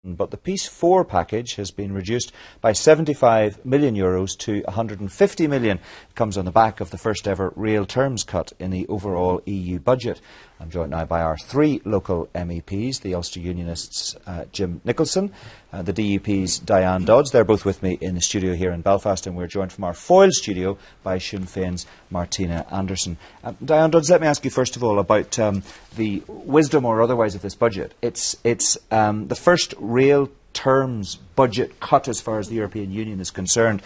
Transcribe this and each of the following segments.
But the Peace 4 package has been reduced by €75 million to €150 million. It comes on the back of the first ever real terms cut in the overall EU budget. I'm joined now by our three local MEPs, the Ulster Unionists' Jim Nicholson, the DUP's Diane Dodds. They're both with me in the studio here in Belfast, and we're joined from our Foyle studio by Sinn Féin's Martina Anderson. Diane Dodds, let me ask you first of all about the wisdom or otherwise of this budget. It's the first real terms budget cut as far as the European Union is concerned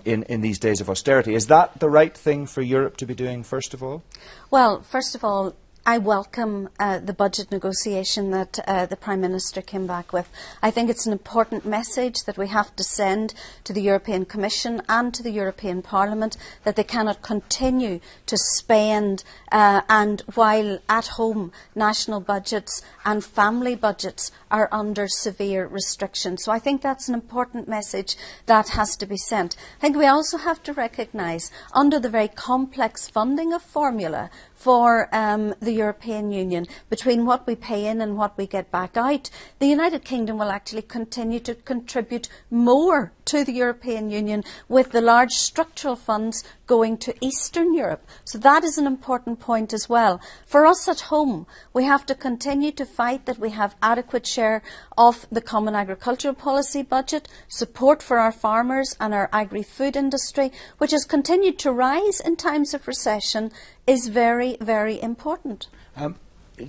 in these days of austerity. Is that the right thing for Europe to be doing, first of all? Well, first of all, I welcome the budget negotiation that the Prime Minister came back with. I think it's an important message that we have to send to the European Commission and to the European Parliament, that they cannot continue to spend and while at home national budgets and family budgets are under severe restrictions. So I think that's an important message that has to be sent. I think we also have to recognise, under the very complex funding of formula for the European Union, between what we pay in and what we get back out, the United Kingdom will actually continue to contribute more to the European Union, with the large structural funds going to Eastern Europe. So that is an important point as well. For us at home, we have to continue to fight that we have adequate share of the Common Agricultural Policy budget, support for our farmers and our agri-food industry, which has continued to rise in times of recession, is very, very important.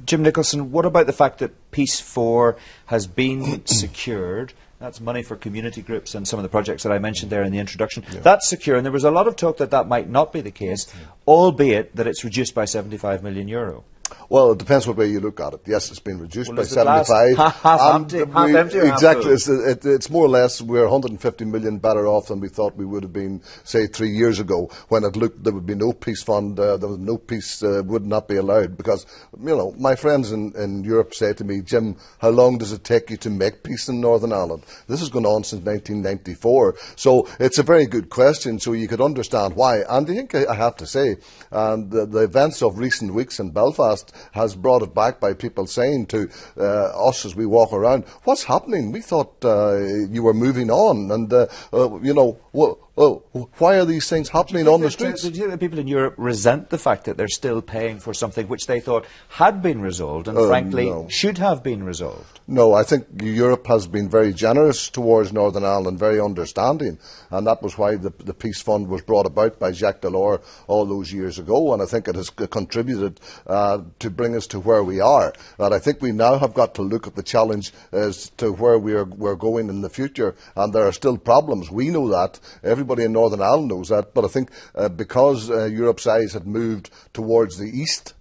Jim Nicholson, what about the fact that Peace 4 has been secured? That's money for community groups and some of the projects that I mentioned there in the introduction. Yeah. That's secure, and there was a lot of talk that that might not be the case, albeit that it's reduced by €75 million. Well, it depends what way you look at it. Yes, it's been reduced by 75. Half empty or exactly. Half full? It's more or less, we're 150 million better off than we thought we would have been, say, 3 years ago, when it looked there would be no peace fund, there was no peace, would not be allowed. Because, you know, my friends in Europe say to me, Jim, how long does it take you to make peace in Northern Ireland? This has gone on since 1994. So it's a very good question, so you could understand why. And I think I have to say, the events of recent weeks in Belfast has brought it back by people saying to us as we walk around, what's happening? We thought you were moving on, and you know, why are these things happening on the streets? Do you think that people in Europe resent the fact that they're still paying for something which they thought had been resolved and frankly should have been resolved? No, I think Europe has been very generous towards Northern Ireland, very understanding, and that was why the Peace Fund was brought about by Jacques Delors all those years ago, and I think it has contributed to bring us to where we are. And I think we now have got to look at the challenge as to where we're going in the future, and there are still problems. We know that. Everybody in Northern Ireland knows that, but I think because Europe's eyes had moved towards the east,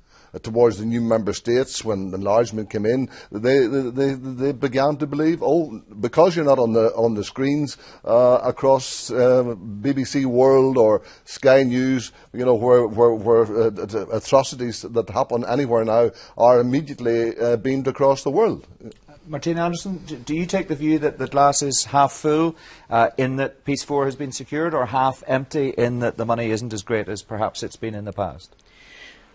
towards the new member states, when enlargement came in, they began to believe, oh, because you're not on the screens across BBC World or Sky News, you know, where atrocities that happen anywhere now are immediately beamed across the world. Martina Anderson, do you take the view that the glass is half full in that Peace 4 has been secured, or half empty in that the money isn't as great as perhaps it's been in the past?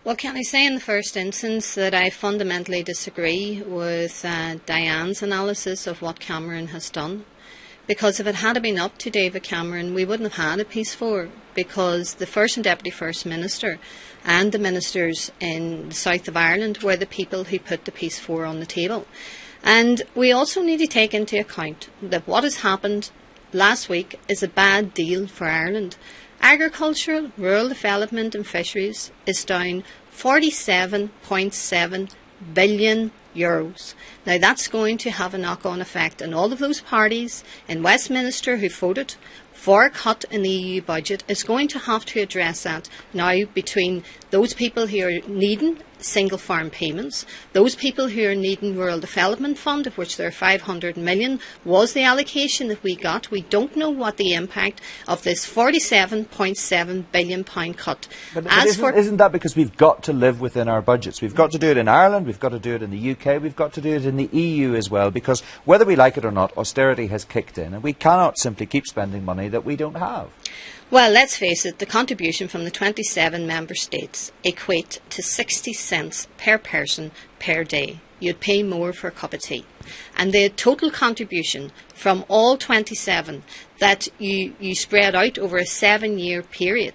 Well, can I say in the first instance that I fundamentally disagree with Diane's analysis of what Cameron has done? Because if it had been up to David Cameron, we wouldn't have had a Peace 4, because the First and Deputy First Minister and the ministers in the south of Ireland were the people who put the Peace 4 on the table. And we also need to take into account that what has happened last week is a bad deal for Ireland. Agriculture, rural development and fisheries is down €47.7 billion. Now that's going to have a knock-on effect, and all of those parties in Westminster who voted for a cut in the EU budget is going to have to address that now, between those people who are needing single farm payments, those people who are needing rural development fund, of which there are 500 million was the allocation that we got. We don't know what the impact of this £47.7 billion cut. But isn't that because we've got to live within our budgets? We've got to do it in Ireland, we've got to do it in the UK, we've got to do it in the EU as well, because whether we like it or not, austerity has kicked in, and we cannot simply keep spending money that we don't have. Well, let's face it, the contribution from the 27 member states equate to 60 cents per person per day. you'd pay more for a cup of tea. And the total contribution from all 27 that you spread out over a 7-year period,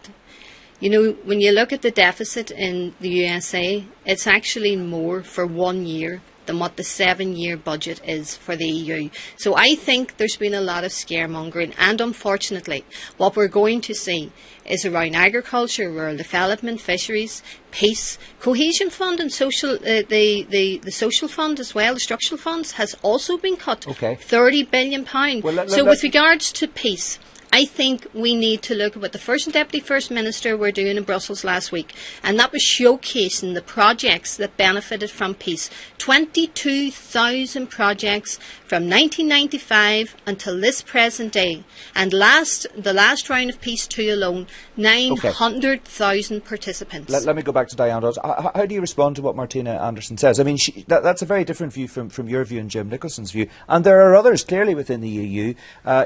you know, when you look at the deficit in the USA, it's actually more for 1 year than what the 7-year budget is for the EU. So I think there's been a lot of scaremongering, and unfortunately what we're going to see is around agriculture, rural development, fisheries, peace, cohesion fund and social, the social fund as well, the structural funds has also been cut. Okay. £30 billion. Well, so with regards to peace, I think we need to look at what the First and Deputy First Minister were doing in Brussels last week, and that was showcasing the projects that benefited from peace. 22,000 projects from 1995 until this present day, and the last round of Peace 2 alone, 900,000 participants. Let me go back to Diane Dodds. How do you respond to what Martina Anderson says? I mean, that's a very different view from your view and Jim Nicholson's view, and there are others clearly within the EU,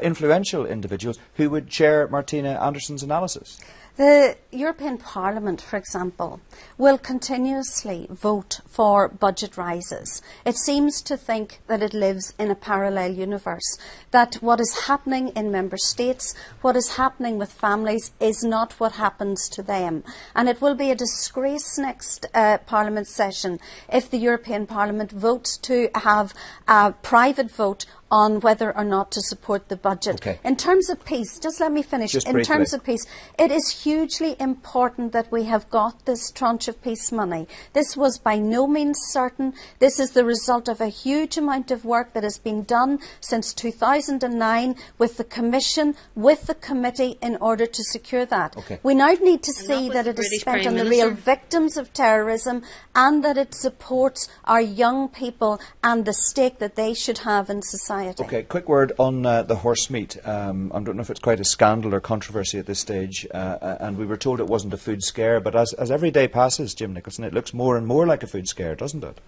influential individuals who would share Martina Anderson's analysis. The European Parliament, for example, will continuously vote for budget rises. It seems to think that it lives in a parallel universe, that what is happening in member states, what is happening with families, is not what happens to them. And it will be a disgrace next Parliament session if the European Parliament votes to have a private vote on whether or not to support the budget. Okay. In terms of peace, just let me finish. Just in briefly. terms of peace, it is hugely important that we have got this tranche of peace money. This was by no means certain. This is the result of a huge amount of work that has been done since 2009 with the Commission, with the committee, in order to secure that. Okay. We now need to And see that the it is British spent Prime on the Minister. real victims of terrorism, and that it supports our young people and the stake that they should have in society. Okay, quick word on the horse meat. I don't know if it's quite a scandal or controversy at this stage, and we were told it wasn't a food scare, but as every day passes, Jim Nicholson, it looks more and more like a food scare, doesn't it?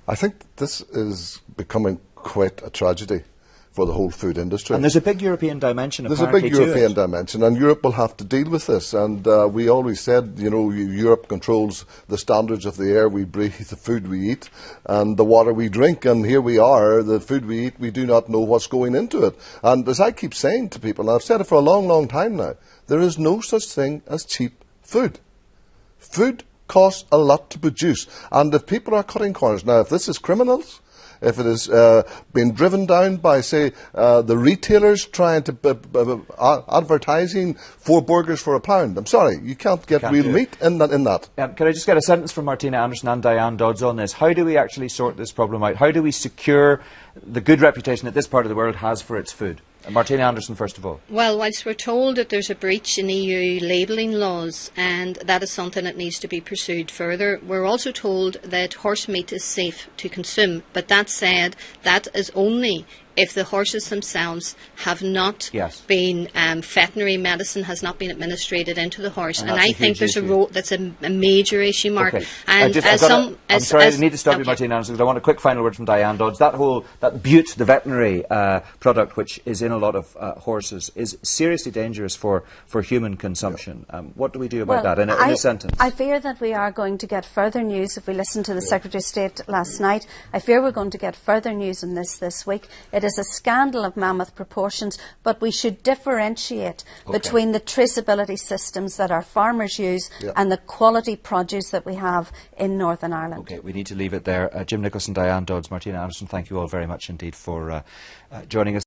I think this is becoming quite a tragedy for the whole food industry. And there's a big European dimension, There's a apparently, big to European it. dimension, and Europe will have to deal with this. And we always said, you know, Europe controls the standards of the air we breathe, the food we eat, and the water we drink. And here we are, the food we eat, we do not know what's going into it. And as I keep saying to people, and I've said it for a long, long time now, there is no such thing as cheap food. Food costs a lot to produce. And if people are cutting corners, now if this is criminals, if it is being driven down by, say, the retailers trying to advertising 4 burgers for £1, I'm sorry, you can't get real meat in that. Can I just get a sentence from Martina Anderson and Diane Dodds on this? How do we actually sort this problem out? How do we secure the good reputation that this part of the world has for its food? Martina Anderson, first of all. Well, whilst we're told that there's a breach in EU labelling laws, and that is something that needs to be pursued further, we're also told that horse meat is safe to consume. But that said, that is only if the horses themselves have not been, veterinary medicine has not been administrated into the horse. And I think there's that's a major issue, Mark. Okay. And I'm sorry, I need to stop you, Martina Anderson, because I want a quick final word from Diane Dodds. That Bute, the veterinary product, which is in a lot of horses, is seriously dangerous for human consumption. What do we do about that in a sentence? I fear that we are going to get further news if we listen to the Secretary of State last night. I fear we're going to get further news on this week. It is a scandal of mammoth proportions, but we should differentiate between the traceability systems that our farmers use and the quality produce that we have in Northern Ireland. Okay, we need to leave it there. Jim Nicholson, Diane Dodds, Martina Anderson, thank you all very much indeed for joining us.